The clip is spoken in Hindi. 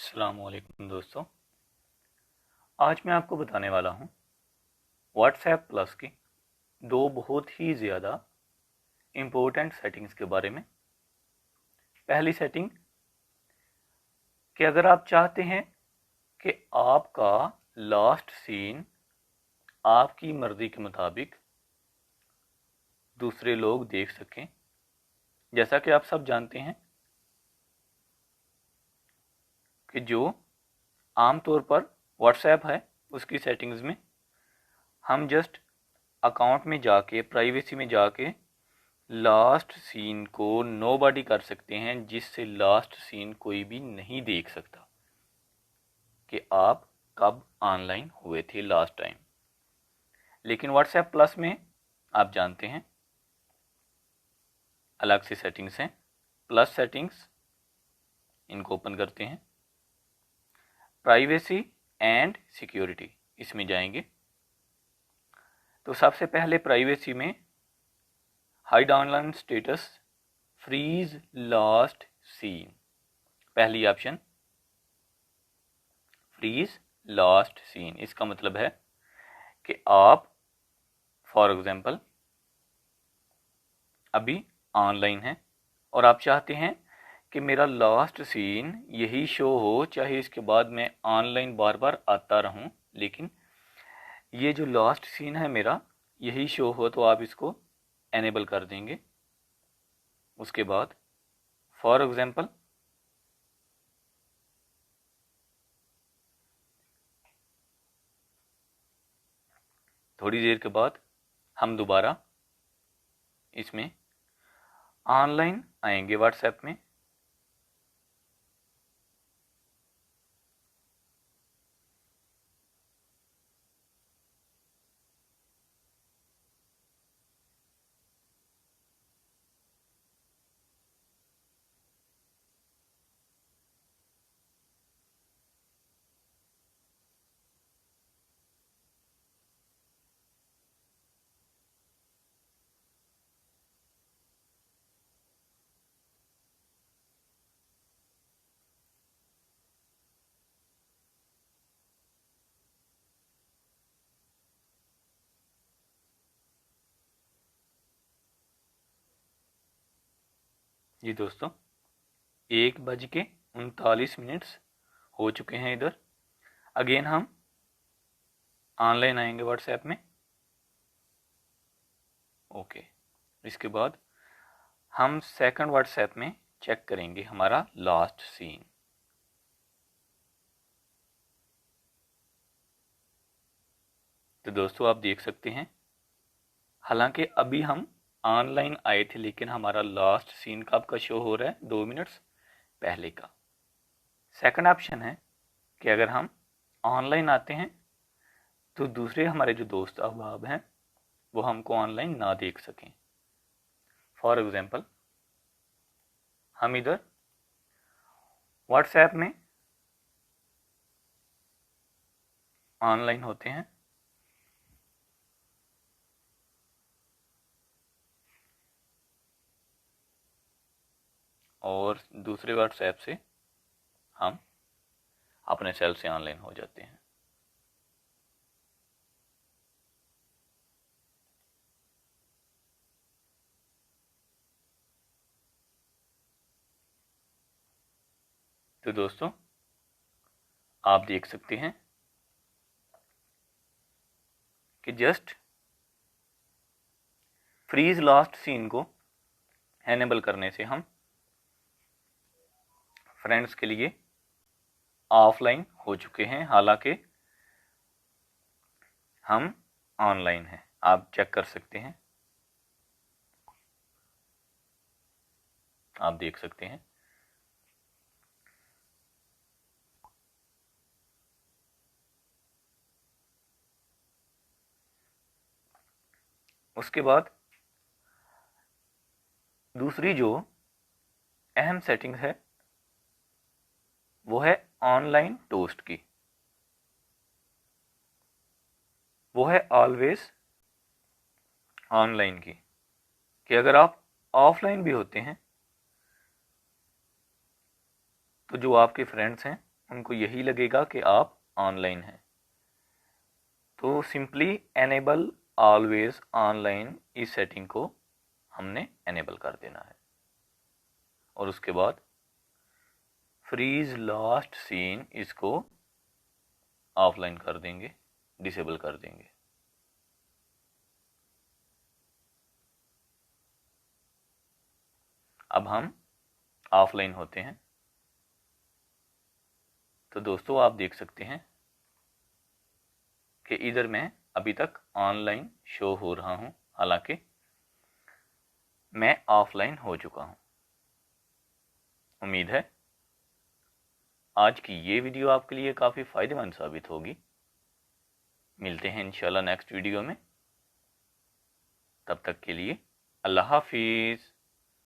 अस्सलामुअलैकुम दोस्तों, आज मैं आपको बताने वाला हूँ व्हाट्सएप प्लस की दो बहुत ही ज़्यादा इम्पोर्टेंट सेटिंग्स के बारे में। पहली सेटिंग कि अगर आप चाहते हैं कि आपका लास्ट सीन आपकी मर्ज़ी के मुताबिक दूसरे लोग देख सकें। जैसा कि आप सब जानते हैं कि जो आमतौर पर व्हाट्सएप है उसकी सेटिंग्स में हम जस्ट अकाउंट में जाके प्राइवेसी में जाके लास्ट सीन को नोबॉडी कर सकते हैं, जिससे लास्ट सीन कोई भी नहीं देख सकता कि आप कब ऑनलाइन हुए थे लास्ट टाइम। लेकिन व्हाट्सएप प्लस में आप जानते हैं अलग से सेटिंग्स हैं। प्लस सेटिंग्स, इनको ओपन करते हैं, प्राइवेसी एंड सिक्योरिटी इसमें जाएंगे तो सबसे पहले प्राइवेसी में hide online status freeze last seen, पहली ऑप्शन फ्रीज लास्ट सीन। इसका मतलब है कि आप फॉर एग्जांपल अभी ऑनलाइन हैं और आप चाहते हैं कि मेरा लास्ट सीन यही शो हो, चाहे इसके बाद मैं ऑनलाइन बार बार आता रहूं, लेकिन ये जो लास्ट सीन है मेरा यही शो हो, तो आप इसको एनेबल कर देंगे। उसके बाद फॉर एग्जांपल थोड़ी देर के बाद हम दोबारा इसमें ऑनलाइन आएंगे व्हाट्सएप में, जी दोस्तों 1:39 हो चुके हैं। इधर अगेन हम ऑनलाइन आएंगे व्हाट्सएप में। ओके, इसके बाद हम सेकंड व्हाट्सएप में चेक करेंगे हमारा लास्ट सीन। तो दोस्तों आप देख सकते हैं, हालांकि अभी हम ऑनलाइन आए थे लेकिन हमारा लास्ट सीन कब का शो हो रहा है, 2 मिनट्स पहले का। सेकंड ऑप्शन है कि अगर हम ऑनलाइन आते हैं तो दूसरे हमारे जो दोस्त अहबाब हैं वो हमको ऑनलाइन ना देख सकें। फॉर एग्जांपल हम इधर व्हाट्सएप में ऑनलाइन होते हैं और दूसरे व्हाट्सएप से हम अपने सेल से ऑनलाइन हो जाते हैं। तो दोस्तों आप देख सकते हैं कि जस्ट फ्रीज लास्ट सीन को एनेबल करने से हम फ्रेंड्स के लिए ऑफलाइन हो चुके हैं, हालांकि हम ऑनलाइन हैं। आप चेक कर सकते हैं, आप देख सकते हैं। उसके बाद दूसरी जो अहम सेटिंग है वो है ऑनलाइन टोस्ट की। वो है ऑलवेज ऑनलाइन की, कि अगर आप ऑफलाइन भी होते हैं तो जो आपके फ्रेंड्स हैं उनको यही लगेगा कि आप ऑनलाइन हैं। तो सिंपली एनेबल ऑलवेज ऑनलाइन इस सेटिंग को हमने एनेबल कर देना है, और उसके बाद फ्रीज लास्ट सीन इसको ऑफलाइन कर देंगे, डिसेबल कर देंगे। अब हम ऑफलाइन होते हैं। तो दोस्तों आप देख सकते हैं कि इधर मैं अभी तक ऑनलाइन शो हो रहा हूं, हालांकि मैं ऑफलाइन हो चुका हूं। उम्मीद है आज की ये वीडियो आपके लिए काफ़ी फ़ायदेमंद साबित होगी। मिलते हैं इंशाल्लाह नेक्स्ट वीडियो में। तब तक के लिए अल्लाह हाफिज़।